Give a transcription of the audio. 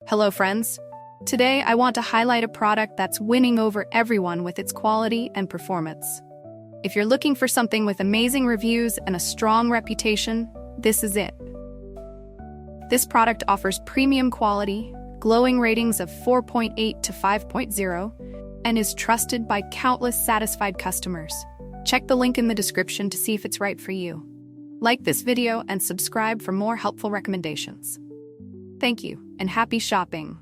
Hello friends! Today I want to highlight a product that's winning over everyone with its quality and performance. If you're looking for something with amazing reviews and a strong reputation, this is it. This product offers premium quality, glowing ratings of 4.8 to 5.0, and is trusted by countless satisfied customers. Check the link in the description to see if it's right for you. Like this video and subscribe for more helpful recommendations. Thank you, and happy shopping!